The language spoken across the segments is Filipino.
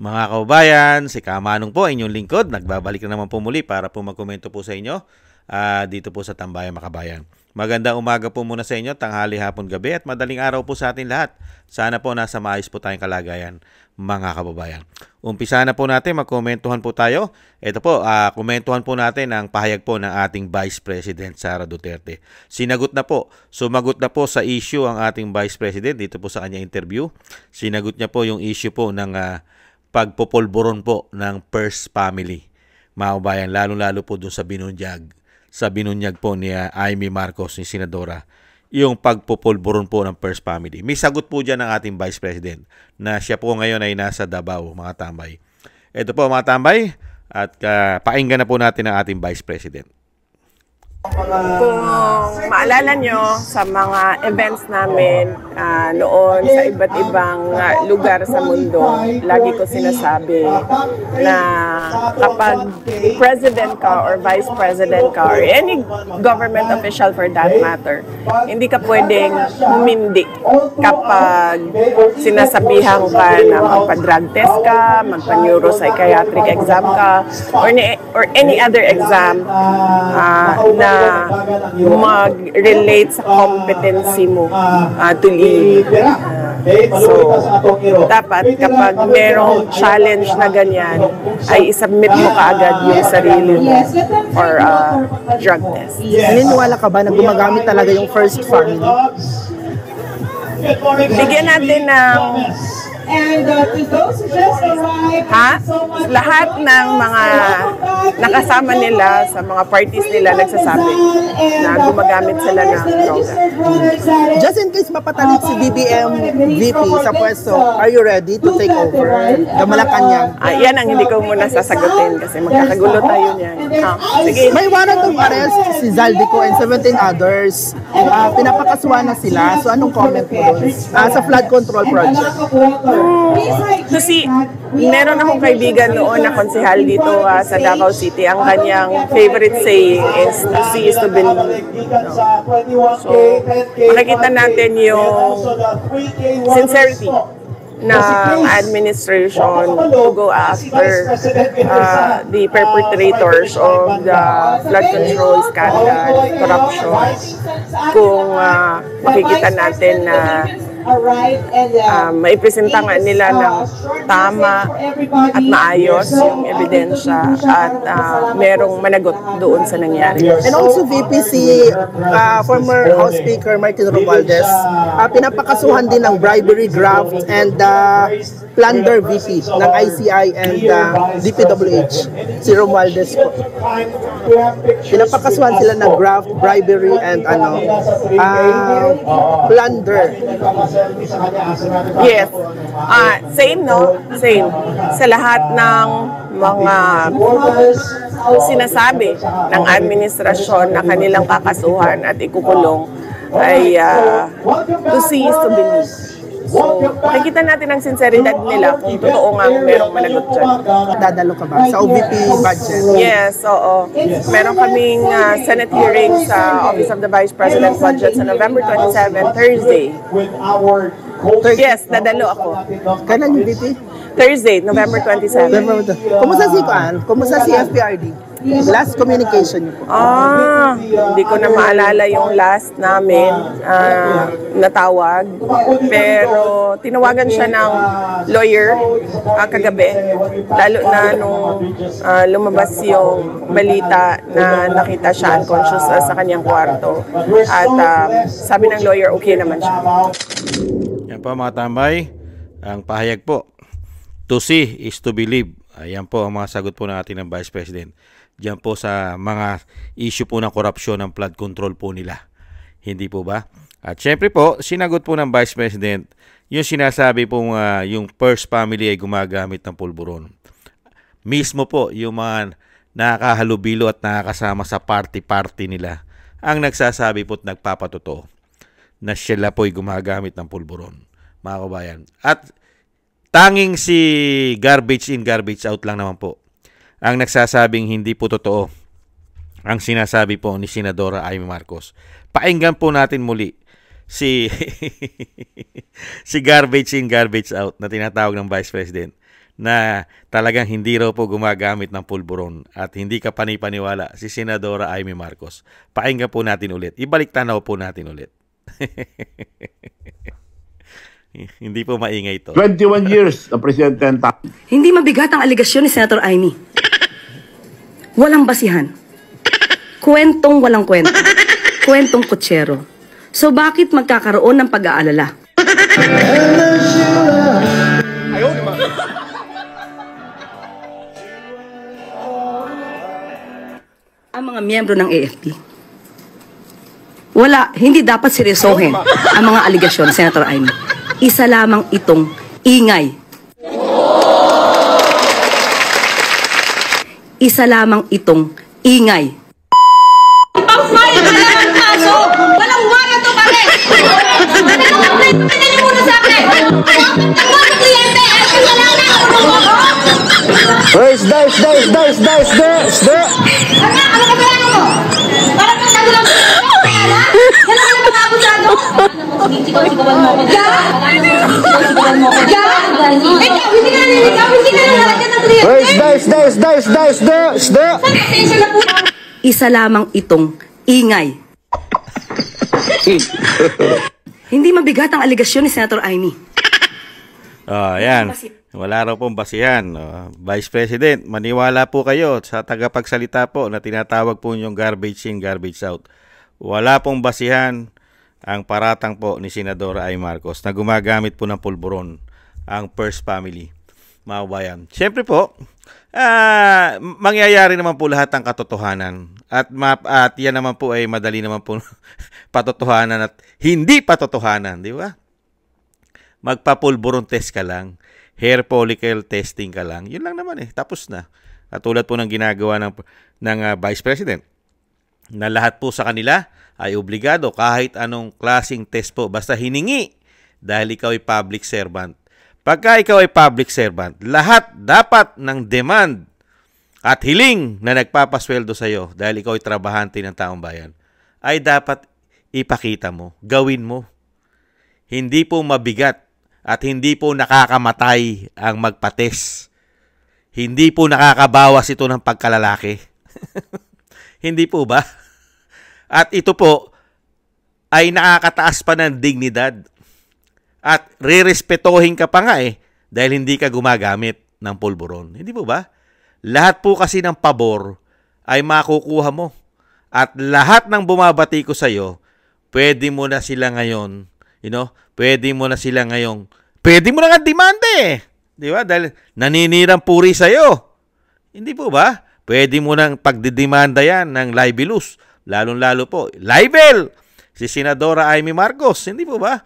Mga kababayan, si Kamanong po, inyong lingkod. Nagbabalik na naman po muli para po magkomento po sa inyo dito po sa Tambayan Makabayan. Magandang umaga po muna sa inyo, tanghali, hapon, gabi at madaling araw po sa atin lahat. Sana po nasa maayos po tayong kalagayan, mga kababayan. Umpisa na po natin, magkomentuhan po tayo. Ito po, komentuhan po natin ang pahayag po ng ating Vice President Sara Duterte. Sumagot na po sa issue ang ating Vice President dito po sa kanya interview. Sinagot niya po yung issue po ng pagpopolboron po ng First Family, mga kababayan, lalo-lalo po doon sa binunyag po ni Amy Marcos, ni Senadora, yung pagpopolboron po ng First Family. May sagot po dyan ng ating Vice President na siya po ngayon ay nasa Davao, mga tambay. Ito po mga tambay, at pakinggan na po natin ang ating Vice President. Kung maalala nyo sa mga events namin noon sa iba't ibang lugar sa mundo, lagi ko sinasabi na kapag president ka or vice president ka or any government official for that matter, hindi ka pwedeng humindi kapag sinasabihan ka na magpa-drug test ka, magpa-neuropsychiatric exam ka, or any other exam na mag-relate sa competency mo to lead. So, dapat kapag merong challenge na ganyan, ay isubmit mo kaagad yung sarili mo for drug test. Naniniwala ka ba na gumagamit talaga yung First Family? Bigyan natin ng lahat ng mga nakasama nila sa mga parties nila nagsasabi na gumagamit sila ng droga. Just in case mapatalit si BBM VP sa pwesto, are you ready to take over the Malacanang? Yan ang hindi ko muna sasagutin kasi magkakagulo tayo niyan. Sige. May warrant of arrest si Zaldico and 17 others. Pinapakasuhan na sila. So anong comment mo doon? Sa flood control project. Kasi meron akong kaibigan noon na konsehal dito sa Davao City. Ang kanyang favorite saying is, to see is to believe. So, makikita natin yung sincerity ng administration to go after the perpetrators of the flood control scandal, corruption. Kung makikita natin na maipresenta nga nila ng tama at maayos yung ebidensya at merong managot doon sa nangyari. And also VPC, former House Speaker Martin Romualdez, pinapakasuhan din ng bribery, graft, and plunder VP ng ICI and DPWH, si Romualdez po. Pinapakasuhan sila ng graft, bribery, and plunder. Yes. Same, no? Same. Sa lahat ng mga sinasabi ng administrasyon na kanilang kakasuhan at ikukulong ay to see is to believe. So, makikita natin ang sinseridad nila kung totoo nga merong managot dyan. Dadalo ka ba sa OVP budget? Yes, oo. Meron kaming Senate hearing sa Office of the Vice President Budget sa November 27, Thursday. Yes, dadalo ako. Kailan yung VP? Thursday, November 27. Kumusta si Kuan? Kumusta si FPRD? Last communication niyo po. Hindi ko na maalala yung last namin natawag. Pero tinawagan siya ng lawyer kagabi. Lalo na nung lumabas yung balita na nakita siya unconscious sa kanyang kwarto. At sabi ng lawyer, okay naman siya. Yan po mga tambay, ang pahayag po. To see is to believe. Ayan po ang mga sagot po natin ng Vice President. Diyan po sa mga issue po ng korupsyon ng flood control po nila. Hindi po ba? At syempre po, sinagot po ng Vice President yung sinasabi po yung First Family ay gumagamit ng pulburon. Mismo po yung mga nakakahalubilo at nakakasama sa party-party nila ang nagsasabi po at nagpapatotoo na sila po ay gumagamit ng pulburon, mga kabayan. At tanging si garbage in, garbage out lang naman po ang nagsasabing hindi po totoo ang sinasabi po ni Senadora Amy Marcos. Pakinggan po natin muli si si garbage in, garbage out na tinatawag ng Vice President na talagang hindi raw po gumagamit ng pulburon at hindi ka panipaniwala si Senadora Amy Marcos. Pakinggan po natin ulit. Ibalik tanaw po natin ulit. Hindi po maingay ito. 21 years ang presidente ng Hindi mabigat ang aligasyon ni Senator Amy. Walang basihan. Kwentong walang kwento. Kwentong kutsero. So bakit magkakaroon ng pag-aalala? Ang mga miyembro ng AFP. Hindi dapat seryosohin ang mga aligasyon, Senator Amy. Isa lamang itong ingay. Isa lamang itong ingay. Pang-file ka lang ang kaso! Walang warrant to pare! Pinag niyo muna sa akin! Ang mga kliyente! Ay, wala na! Ano ka ba mo? Parang masyado lang. Kailan ka mga abusado? Sigaw-sigawan mo ako. Sigaw-sigawan mo ako. Ikaw, hindi ka naniligaw. Hindi ka nanilagyan ng kliyente. Pasensya na po. Isa lamang itong ingay. Hindi mabigat ang aligasyon ni Senator Amy. Yan. Wala raw pong basihan. Vice President, maniwala po kayo sa tagapagsalita po na tinatawag po yung garbage in, garbage out. Wala pong basihan ang paratang po ni Senadora Amy Marcos na gumagamit po ng pulburon ang First Family. Mga bayan. Siyempre po, mangyayari naman po lahat ng katotohanan. At yan naman po ay madali naman po patotohanan at hindi patotohanan. Di ba? Magpapulburon test ka lang. Hair follicle testing ka lang. Yun lang naman tapos na. Katulad po ng ginagawa ng Vice President. Na lahat po sa kanila ay obligado kahit anong klaseng test po. Basta hiningi dahil ikaw ay public servant. Pagka ikaw ay public servant, lahat dapat ng demand at hiling na nagpapasweldo sa iyo dahil ikaw ay trabahante ng taong bayan ay dapat ipakita mo, gawin mo. Hindi po mabigat at hindi po nakakamatay ang magpates. Hindi po nakakabawas ito ng pagkalalaki. Hindi po ba? At ito po ay nakakataas pa ng dignidad. At re-respetohin ka pa nga dahil hindi ka gumagamit ng pulburon. Hindi po ba? Lahat po kasi ng pabor ay makukuha mo. At lahat ng bumabati ko sa iyo, pwede mo na sila ngayon, pwede mo na nga demanda Di ba? Dahil naninirang puri sa iyo. Hindi po ba? Pwede mo nang pagdidemanda yan ng libelous. Lalong-lalo po, libel! Si Senadora Amy Marcos. Hindi po ba?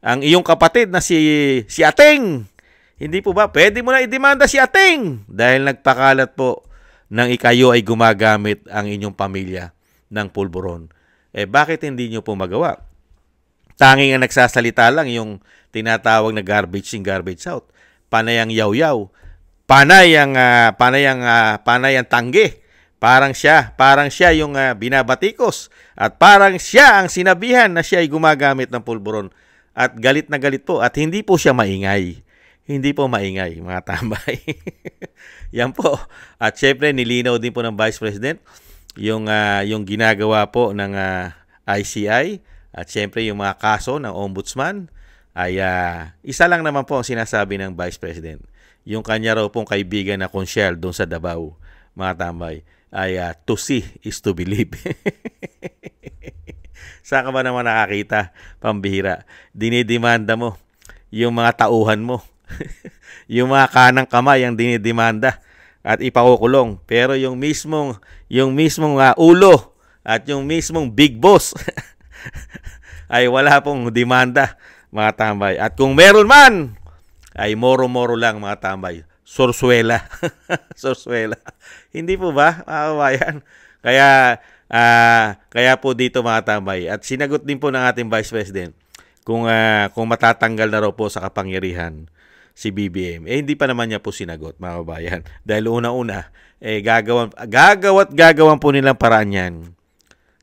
Ang iyong kapatid na si Ateng. Hindi po ba? Pwede mo na idemanda si Ateng dahil nagpakalat po ng ikayo ay gumagamit ang inyong pamilya ng pulburon. Bakit hindi nyo po magawa? Tanging ang nagsasalita lang yung tinatawag na garbage in, garbage out. Panay ang yaw-yaw. Panay ang tangge. Parang siya yung binabatikos. At parang siya ang sinabihan na siya ay gumagamit ng pulburon. At galit na galit po. At hindi po siya maingay. Hindi po maingay, mga tambay. Yan po. At syempre, nilinaw din po ng Vice President yung ginagawa po ng ICI. At syempre, yung mga kaso ng Ombudsman ay isa lang naman po ang sinasabi ng Vice President. Yung kanya raw pong kaibigan na konsyel doon sa Davao, mga tambay, ay to see is to believe. Saan ka ba naman nakakita? Pambihira. Dinidemanda mo yung mga tauhan mo. Yung mga kanang kamay ang dinidemanda at ipakukulong. Pero yung mismong ulo at yung mismong big boss ay wala pong demanda, mga tambay. At kung meron man, ay moro-moro lang, mga tambay. Sorsuela. Sorsuela. Hindi po ba, mga kabayan? Kaya po dito, mga tambay. At sinagot din po ng ating Vice President kung matatanggal na raw po sa kapangyarihan si BBM. Hindi pa naman niya po sinagot, mga kabayan. Dahil una-una, gagawan po nilang paraan yan.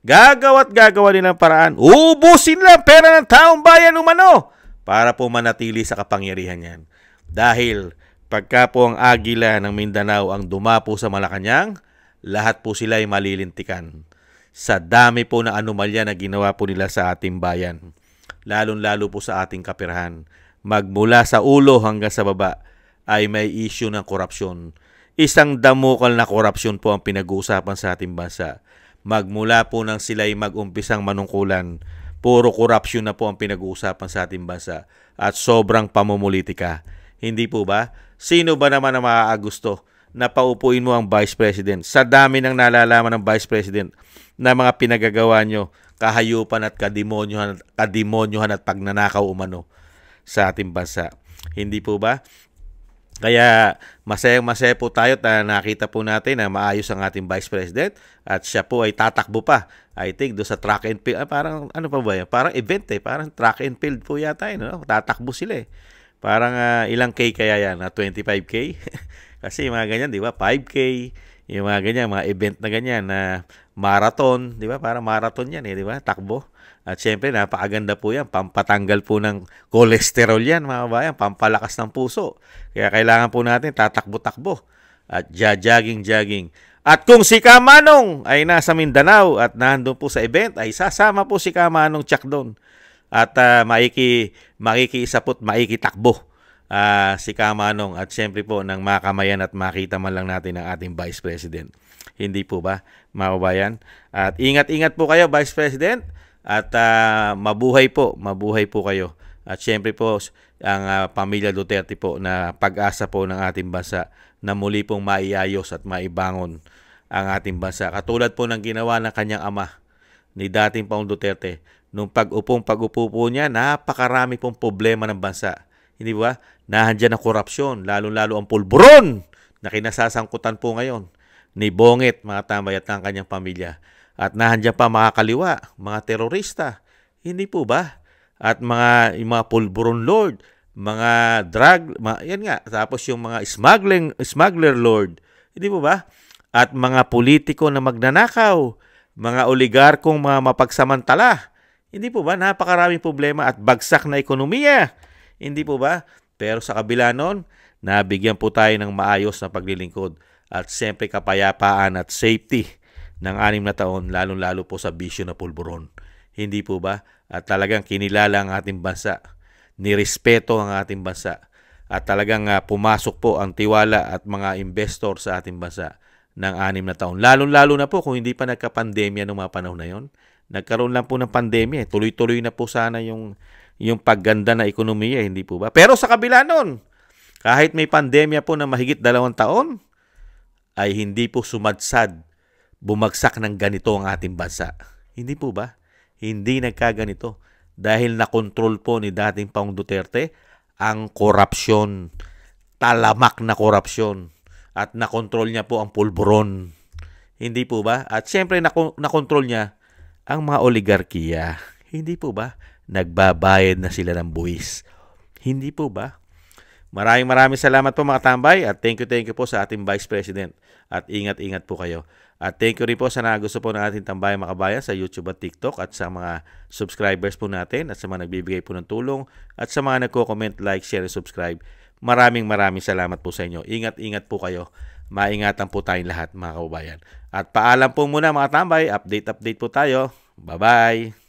Gagawa nilang paraan. Ubusin lang pera ng taong bayan umano para po manatili sa kapangyarihan yan. Dahil Pagka po ang agila ng Mindanao ang dumapo sa Malacanang, lahat po sila ay malilintikan. Sa dami po ng anomalya na ginawa po nila sa ating bayan, lalong-lalo po sa ating kapirahan. Magmula sa ulo hanggang sa baba ay may issue ng korupsyon. Isang damukal na korupsyon po ang pinag-uusapan sa ating bansa. Magmula po nang sila ay mag-umpisang manungkulan, puro korupsyon na po ang pinag-uusapan sa ating bansa at sobrang pamumulitika. Hindi po ba? Sino ba naman ang makakagusto na paupuin mo ang Vice President? Sa dami ng nalalaman ng Vice President na mga pinagagawa nyo, kahayupan at kademonyohan at pagnanakaw umano sa ating bansa. Hindi po ba? Kaya masayang-masaya po tayo at nakita po natin na maayos ang ating Vice President at siya po ay tatakbo pa. I think do sa track and field, parang ano pa ba yan? Parang event parang track and field po yata no? Tatakbo sila Parang ilang K kaya yan? 25K? Kasi mga ganyan, di ba? 5K, yung mga ganyan, mga event na ganyan na marathon, di ba? Parang marathon yan di ba? Takbo. At syempre, napakaganda po yan. Pampatanggal po ng cholesterol yan, mga bayan. Pampalakas ng puso. Kaya kailangan po natin tatakbo-takbo. At jogging-jogging. At kung si Kamanong ay nasa Mindanao at nandun po sa event, ay sasama po si Kamanong Chuck doon. At makikiisapot, maikitakbo si Kamanong at syempre po nang makamayan at makita man lang natin ang ating Vice President. Hindi po ba, mga kabayan? At ingat-ingat po kayo, Vice President, at mabuhay po kayo. At syempre po, ang pamilya Duterte po na pag-asa po ng ating bansa na muli pong maiayos at maibangon ang ating bansa. Katulad po ng ginawa ng kanyang ama, ni dating Pangulong Duterte. Nung pag-upo po niya, napakarami pong problema ng bansa. Hindi ba? Nahandyan ang korupsyon, lalo-lalo ang pulburon na kinasasangkutan po ngayon ni Bonget, mga tambay at ng kanyang pamilya. At nahandyan pa mga kaliwa, mga terorista. Hindi po ba? At mga pulburon lord, mga drug, yan nga. Tapos yung mga smuggler lord. Hindi po ba? At mga politiko na magnanakaw, mga oligarkong mga mapagsamantala. Hindi po ba? Napakaraming problema at bagsak na ekonomiya. Hindi po ba? Pero sa kabila nun, nabigyan po tayo ng maayos na paglilingkod at siyempre kapayapaan at safety ng 6 na taon, lalong-lalo po sa bisyo na pulburon. Hindi po ba? At talagang kinilala ang ating bansa, nirespeto ang ating bansa, at talagang pumasok po ang tiwala at mga investor sa ating bansa ng 6 na taon. Lalo-lalo na po kung hindi pa nagka-pandemya noong mga panahon na yon. Nagkaroon lang po ng pandemya. Tuloy-tuloy na po sana yung pagganda na ekonomiya, hindi po ba? Pero sa kabila nun, kahit may pandemya po na mahigit 2 taon, ay hindi po sumadsad, bumagsak ng ganito ang ating bansa. Hindi po ba? Hindi nagkaganito. Dahil nakontrol po ni dating Pangulong Duterte ang korupsyon. Talamak na korupsyon. At nakontrol niya po ang pulburon. Hindi po ba? At syempre nakontrol niya ang mga oligarkiya. Hindi po ba? Nagbabayad na sila ng buwis. Hindi po ba? Maraming salamat po mga tambay at thank you po sa ating Vice President. At ingat-ingat po kayo. At thank you rin po sa nagusto po ng ating Tambayan Makabayan sa YouTube at TikTok at sa mga subscribers po natin at sa mga nagbibigay po ng tulong at sa mga nagko-comment, like, share, and subscribe. Maraming salamat po sa inyo. Ingat-ingat po kayo. Maingatan po tayong lahat mga kababayan. At paalam po muna mga tambay. Update po tayo. Bye-bye.